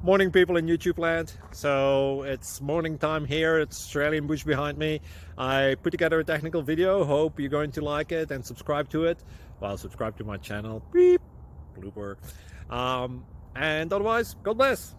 Morning, people in YouTube land. So it's morning time here. It's Australian bush behind me. I put together a technical video. Hope you're going to like it and subscribe to it. Well, subscribe to my channel. Beep. Blooper. And otherwise, God bless.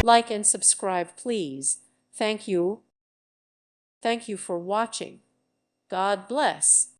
Like and subscribe, please. Thank you. Thank you for watching. God bless.